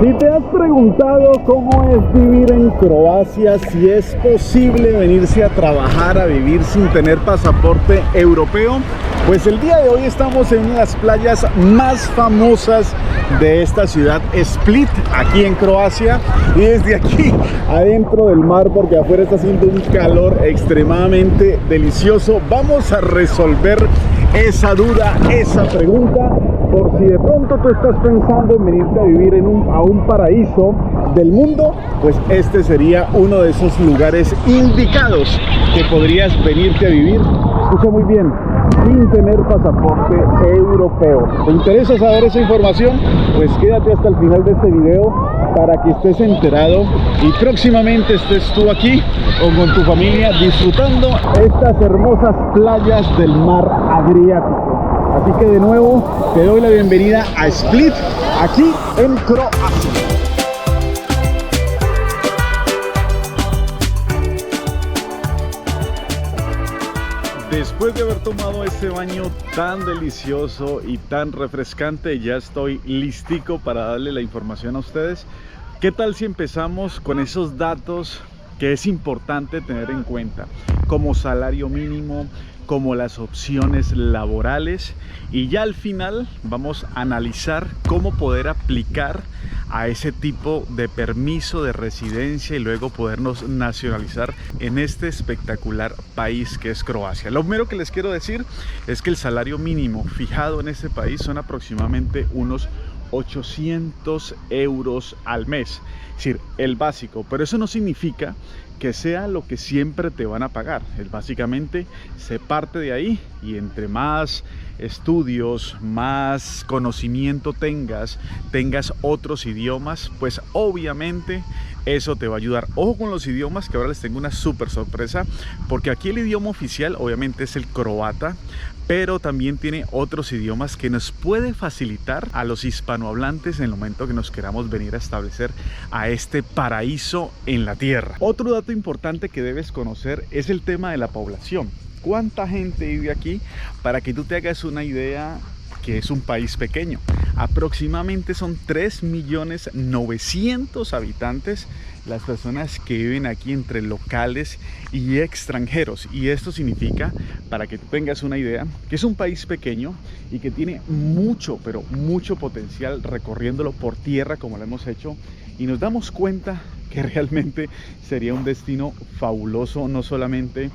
Si te has preguntado cómo es vivir en Croacia, si es posible venirse a trabajar, a vivir sin tener pasaporte europeo, pues el día de hoy estamos en una de las playas más famosas de esta ciudad, Split, aquí en Croacia. Y desde aquí, adentro del mar, porque afuera está haciendo un calor extremadamente delicioso, vamos a resolver esa duda, esa pregunta. Por si de pronto tú estás pensando en venirte a vivir a un paraíso del mundo, pues este sería uno de esos lugares indicados que podrías venirte a vivir. Escucha muy bien, sin tener pasaporte europeo. ¿Te interesa saber esa información? Pues quédate hasta el final de este video para que estés enterado y próximamente estés tú aquí o con tu familia disfrutando estas hermosas playas del mar Adriático. Así que de nuevo te doy la bienvenida a Split, aquí en Croacia. Después de haber tomado este baño tan delicioso y tan refrescante, ya estoy listico para darle la información a ustedes. ¿Qué tal si empezamos con esos datos que es importante tener en cuenta, como salario mínimo, como las opciones laborales, y ya al final vamos a analizar cómo poder aplicar a ese tipo de permiso de residencia y luego podernos nacionalizar en este espectacular país que es Croacia? Lo primero que les quiero decir es que el salario mínimo fijado en este país son aproximadamente unos 800 euros al mes, es decir, el básico, pero eso no significa que sea lo que siempre te van a pagar. Es básicamente, se parte de ahí, y entre más estudios, más conocimiento tengas otros idiomas, pues obviamente eso te va a ayudar. Ojo con los idiomas, que ahora les tengo una súper sorpresa, porque aquí el idioma oficial obviamente es el croata, pero también tiene otros idiomas que nos puede facilitar a los hispanohablantes en el momento que nos queramos venir a establecer a este paraíso en la tierra. Otro dato importante que debes conocer es el tema de la población. ¿Cuánta gente vive aquí? Para que tú te hagas una idea, que es un país pequeño. Aproximadamente son 3.900.000 habitantes las personas que viven aquí, entre locales y extranjeros. Y esto significa, para que tú tengas una idea, que es un país pequeño y que tiene mucho, pero mucho potencial recorriéndolo por tierra como lo hemos hecho. Y nos damos cuenta que realmente sería un destino fabuloso, no solamente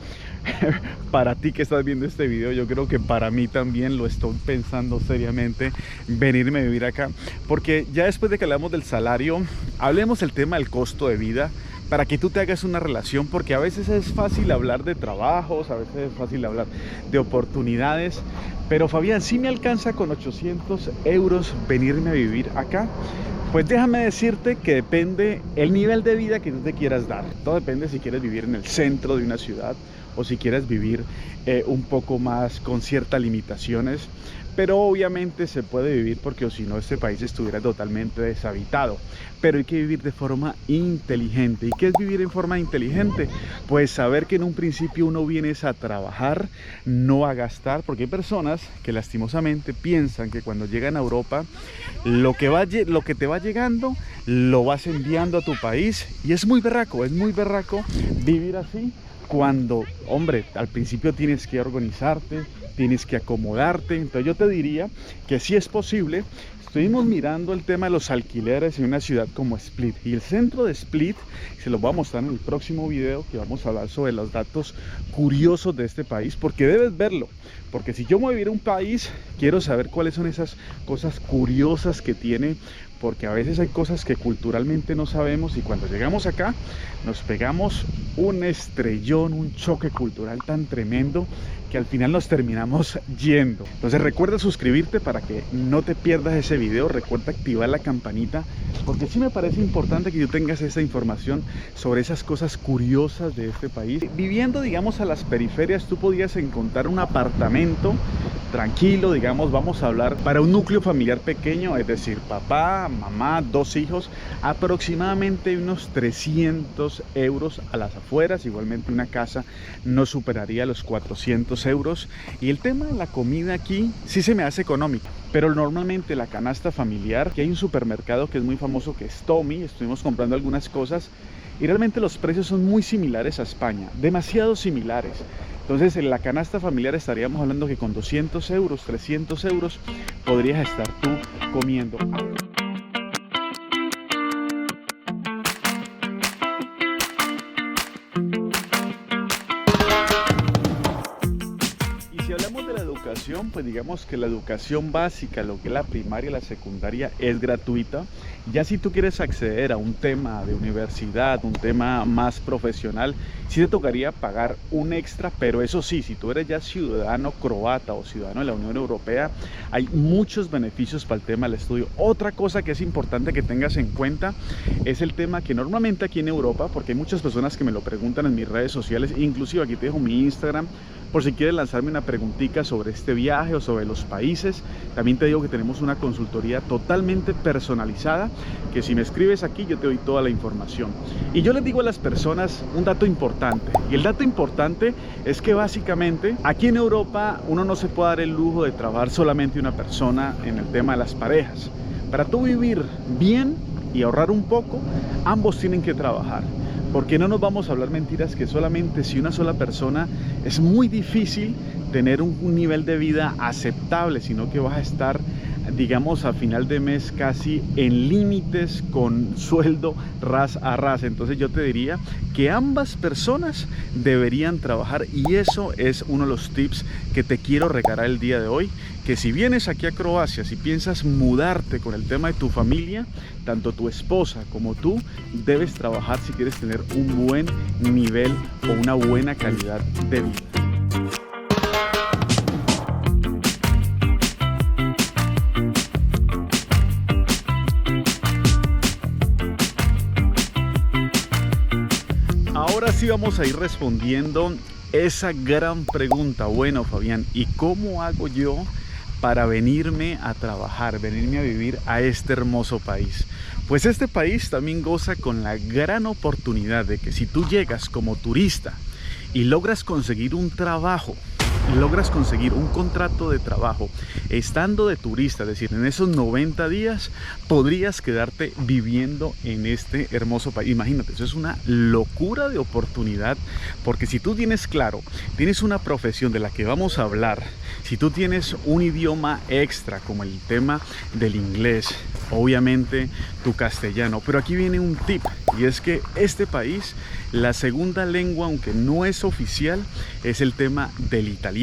para ti que estás viendo este video, yo creo que para mí también lo estoy pensando seriamente, venirme a vivir acá. Porque ya después de que hablamos del salario, hablemos del tema del costo de vida, para que tú te hagas una relación, porque a veces es fácil hablar de trabajos, a veces es fácil hablar de oportunidades, pero Fabián, ¿sí me alcanza con 800 euros venirme a vivir acá? Pues déjame decirte que depende el nivel de vida que tú te quieras dar. Todo depende si quieres vivir en el centro de una ciudad o si quieres vivir un poco más con ciertas limitaciones. Pero obviamente se puede vivir, porque o si no este país estuviera totalmente deshabitado. Pero hay que vivir de forma inteligente. ¿Y qué es vivir en forma inteligente? Pues saber que en un principio uno viene a trabajar, no a gastar, porque hay personas que lastimosamente piensan que cuando llegan a Europa lo que te va llegando lo vas enviando a tu país, y es muy berraco vivir así, cuando, hombre, al principio tienes que organizarte, tienes que acomodarte. Entonces yo te diría que sí es posible. Estuvimos mirando el tema de los alquileres en una ciudad como Split, y el centro de Split se los voy a mostrar en el próximo video, que vamos a hablar sobre los datos curiosos de este país, porque debes verlo. Porque si yo me voy a vivir a un país, quiero saber cuáles son esas cosas curiosas que tiene, porque a veces hay cosas que culturalmente no sabemos, y cuando llegamos acá nos pegamos un estrellón, un choque cultural tan tremendo que al final nos terminamos yendo. Entonces recuerda suscribirte para que no te pierdas ese video, recuerda activar la campanita, porque sí me parece importante que tú tengas esa información sobre esas cosas curiosas de este país. Viviendo, digamos, a las periferias, tú podías encontrar un apartamento tranquilo, digamos, vamos a hablar para un núcleo familiar pequeño, es decir, papá, mamá, 2 hijos, aproximadamente unos 300 euros a las afueras. Igualmente una casa no superaría los 400 euros. Y el tema de la comida aquí sí se me hace económico, pero normalmente la canasta familiar, que hay un supermercado que es muy famoso que es Tommy. Estuvimos comprando algunas cosas y realmente los precios son muy similares a España, demasiado similares. Entonces en la canasta familiar estaríamos hablando que con 200 euros, 300 euros podrías estar tú comiendo. Pues digamos que la educación básica, lo que es la primaria, la secundaria, es gratuita. Ya si tú quieres acceder a un tema de universidad, un tema más profesional, sí te tocaría pagar un extra, pero eso sí, si tú eres ya ciudadano croata o ciudadano de la Unión Europea, hay muchos beneficios para el tema del estudio. Otra cosa que es importante que tengas en cuenta es el tema que normalmente aquí en Europa, porque hay muchas personas que me lo preguntan en mis redes sociales, inclusive aquí te dejo mi Instagram, por si quieres lanzarme una preguntita sobre este viaje o sobre los países. También te digo que tenemos una consultoría totalmente personalizada, que si me escribes aquí yo te doy toda la información. Y yo les digo a las personas un dato importante, y el dato importante es que básicamente aquí en Europa uno no se puede dar el lujo de trabajar solamente una persona en el tema de las parejas. Para tú vivir bien y ahorrar un poco, ambos tienen que trabajar. Porque no nos vamos a hablar mentiras, que solamente si una sola persona es muy difícil tener un nivel de vida aceptable, sino que vas a estar, digamos, a final de mes casi en límites con sueldo ras a ras. Entonces yo te diría que ambas personas deberían trabajar, y eso es uno de los tips que te quiero regalar el día de hoy, que si vienes aquí a Croacia, si piensas mudarte con el tema de tu familia, tanto tu esposa como tú debes trabajar si quieres tener un buen nivel o una buena calidad de vida. Ahora sí vamos a ir respondiendo esa gran pregunta. Bueno, Fabián, ¿y cómo hago yo para venirme a trabajar, venirme a vivir a este hermoso país? Pues este país también goza con la gran oportunidad de que si tú llegas como turista y logras conseguir un trabajo, logras conseguir un contrato de trabajo estando de turista, es decir, en esos 90 días podrías quedarte viviendo en este hermoso país. Imagínate, eso es una locura de oportunidad, porque si tú tienes claro, tienes una profesión de la que vamos a hablar, si tú tienes un idioma extra como el tema del inglés, obviamente tu castellano, pero aquí viene un tip, y es que este país, la segunda lengua, aunque no es oficial, es el tema del italiano.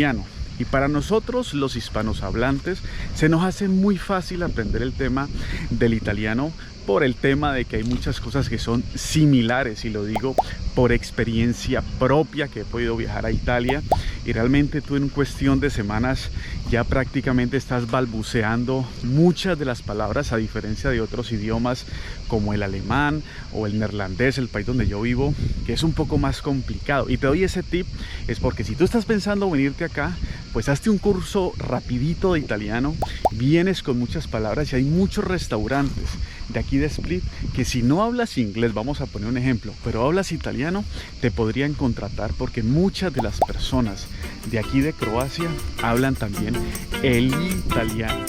Y para nosotros los hispanos hablantes se nos hace muy fácil aprender el tema del italiano por el tema de que hay muchas cosas que son similares, y lo digo por experiencia propia, que he podido viajar a Italia y realmente tú en cuestión de semanas ya prácticamente estás balbuceando muchas de las palabras, a diferencia de otros idiomas como el alemán o el neerlandés, el país donde yo vivo, que es un poco más complicado. Y te doy ese tip, es porque si tú estás pensando venirte acá, pues hazte un curso rapidito de italiano, vienes con muchas palabras, y hay muchos restaurantes de aquí de Split que si no hablas inglés, vamos a poner un ejemplo, pero hablas italiano, te podrían contratar, porque muchas de las personas de aquí de Croacia hablan también el italiano.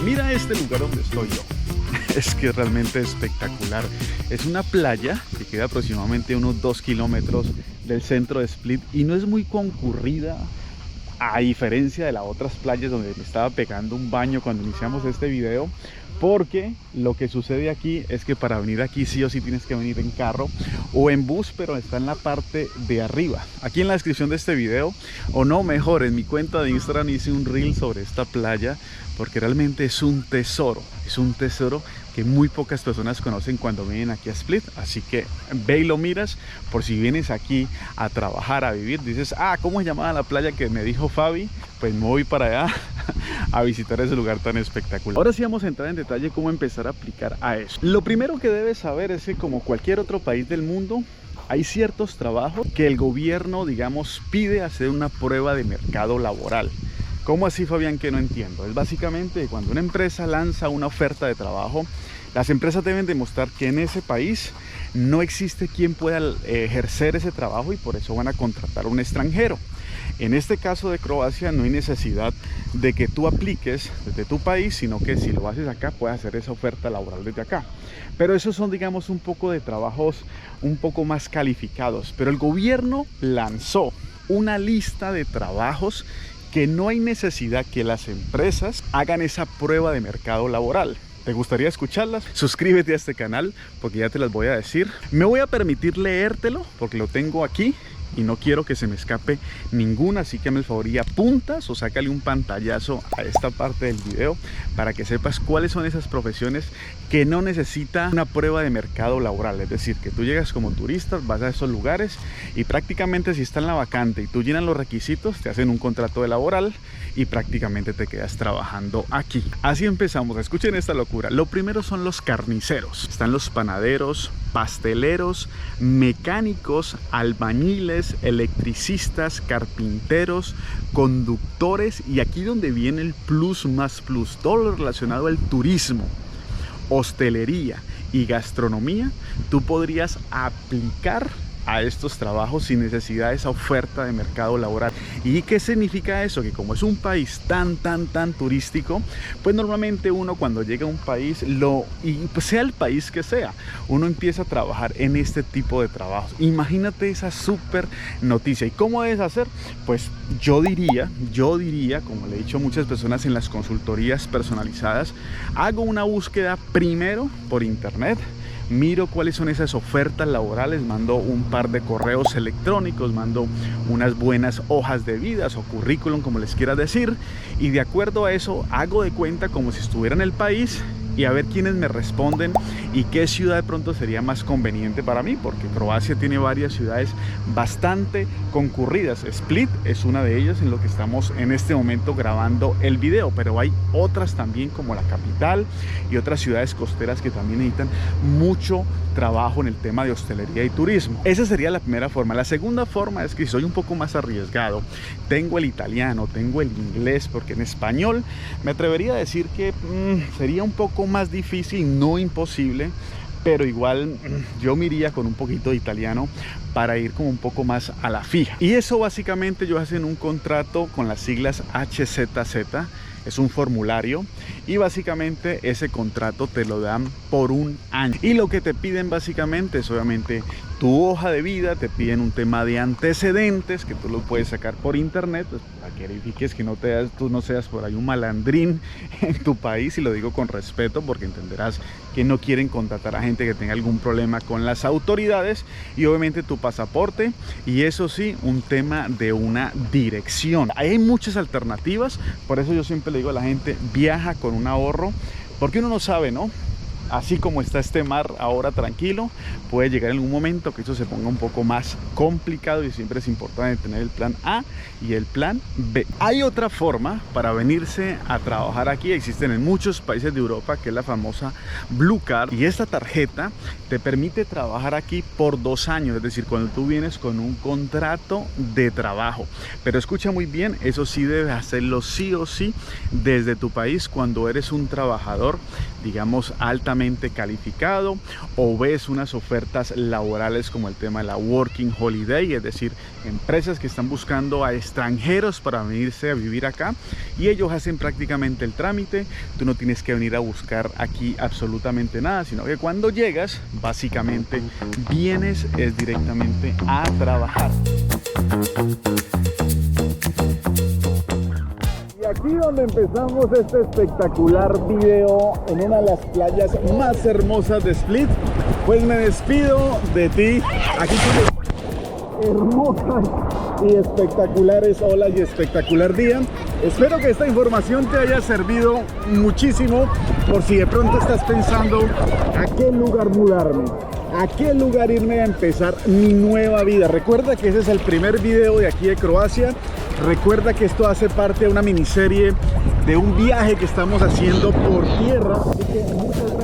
Mira este lugar donde estoy yo. Es que es realmente espectacular. Es una playa que queda aproximadamente unos 2 kilómetros del centro de Split y no es muy concurrida, a diferencia de las otras playas donde me estaba pegando un baño cuando iniciamos este video, porque lo que sucede aquí es que para venir aquí sí o sí tienes que venir en carro o en bus, pero está en la parte de arriba. Aquí en la descripción de este video, o no, mejor, en mi cuenta de Instagram hice un reel sobre esta playa, porque realmente es un tesoro que muy pocas personas conocen cuando vienen aquí a Split. Así que ve y lo miras, por si vienes aquí a trabajar, a vivir, dices, ¿cómo se llamaba la playa que me dijo Fabi? Pues me voy para allá a visitar ese lugar tan espectacular. Ahora sí vamos a entrar en detalle cómo empezar a aplicar a eso. Lo primero que debes saber es que, como cualquier otro país del mundo, hay ciertos trabajos que el gobierno, digamos, pide hacer una prueba de mercado laboral. ¿Cómo así, Fabián? Que no entiendo. Es básicamente cuando una empresa lanza una oferta de trabajo, Las empresas deben demostrar que en ese país no existe quien pueda ejercer ese trabajo y por eso van a contratar a un extranjero. En este caso de Croacia no hay necesidad de que tú apliques desde tu país, sino que si lo haces acá puedes hacer esa oferta laboral desde acá. Pero esos son, digamos, un poco de trabajos un poco más calificados. Pero el gobierno lanzó una lista de trabajos que no hay necesidad que las empresas hagan esa prueba de mercado laboral. ¿Te gustaría escucharlas? Suscríbete a este canal porque ya te las voy a decir. Me voy a permitir leértelo porque lo tengo aquí y no quiero que se me escape ninguna, así que me el favor y apuntas o sácale un pantallazo a esta parte del video para que sepas cuáles son esas profesiones que no necesita una prueba de mercado laboral. Es decir, que tú llegas como turista, vas a esos lugares y prácticamente si está en la vacante y tú llenas los requisitos, te hacen un contrato de laboral y prácticamente te quedas trabajando aquí. Así empezamos. Escuchen esta locura. Lo primero son los carniceros. Están los panaderos, pasteleros, mecánicos, albañiles, electricistas, carpinteros, conductores y aquí donde viene el plus más plus, todo lo relacionado al turismo, hostelería y gastronomía. Tú podrías aplicar a estos trabajos sin necesidad de esa oferta de mercado laboral. ¿Y qué significa eso? Que como es un país tan turístico, pues normalmente uno cuando llega a un país, pues sea el país que sea, uno empieza a trabajar en este tipo de trabajos. Imagínate esa súper noticia. ¿Y cómo debes hacer? Pues yo diría, como le he dicho a muchas personas en las consultorías personalizadas, hago una búsqueda primero por internet, miro cuáles son esas ofertas laborales, mando un par de correos electrónicos, mando unas buenas hojas de vidas o currículum, como les quiera decir, y de acuerdo a eso hago de cuenta como si estuviera en el país y a ver quiénes me responden y qué ciudad de pronto sería más conveniente para mí, porque Croacia tiene varias ciudades bastante concurridas. Split es una de ellas en lo que estamos en este momento grabando el video, pero hay otras también como la capital y otras ciudades costeras que también necesitan mucho trabajo en el tema de hostelería y turismo. Esa sería la primera forma. La segunda forma es que si soy un poco más arriesgado, tengo el italiano, tengo el inglés, porque en español me atrevería a decir que sería un poco más difícil, no imposible, pero igual yo me iría con un poquito de italiano para ir como un poco más a la fija. Y eso básicamente ellos hacen un contrato con las siglas HZZ, es un formulario y básicamente ese contrato te lo dan por un año. Y lo que te piden básicamente es obviamente tu hoja de vida, te piden un tema de antecedentes que tú lo puedes sacar por internet, pues, para que verifiques que tú no seas por ahí un malandrín en tu país, y lo digo con respeto porque entenderás que no quieren contratar a gente que tenga algún problema con las autoridades, y obviamente tu pasaporte y eso sí, un tema de una dirección. Hay muchas alternativas, por eso yo siempre le digo a la gente, viaja con un ahorro, porque uno no sabe, ¿no? Así como está este mar ahora tranquilo, puede llegar en algún momento que eso se ponga un poco más complicado y siempre es importante tener el plan A y el plan B. Hay otra forma para venirse a trabajar aquí, existen en muchos países de Europa, que es la famosa Blue Card, y esta tarjeta te permite trabajar aquí por 2 años, es decir, cuando tú vienes con un contrato de trabajo. Pero escucha muy bien, eso sí debes hacerlo sí o sí desde tu país cuando eres un trabajador, digamos, altamente calificado, o ves unas ofertas laborales como el tema de la Working Holiday, es decir, empresas que están buscando a extranjeros para venirse a vivir acá y ellos hacen prácticamente el trámite. Tú no tienes que venir a buscar aquí absolutamente nada, sino que cuando llegas básicamente vienes directamente a trabajar. Aquí donde empezamos este espectacular video en una de las playas más hermosas de Split, pues me despido de ti. Aquí tienes hermosas y espectaculares olas y espectacular día. Espero que esta información te haya servido muchísimo por si de pronto estás pensando a qué lugar mudarme, a qué lugar irme a empezar mi nueva vida. Recuerda que ese es el primer video de aquí de Croacia. Recuerda que esto hace parte de una miniserie de un viaje que estamos haciendo por tierra. Así que muchas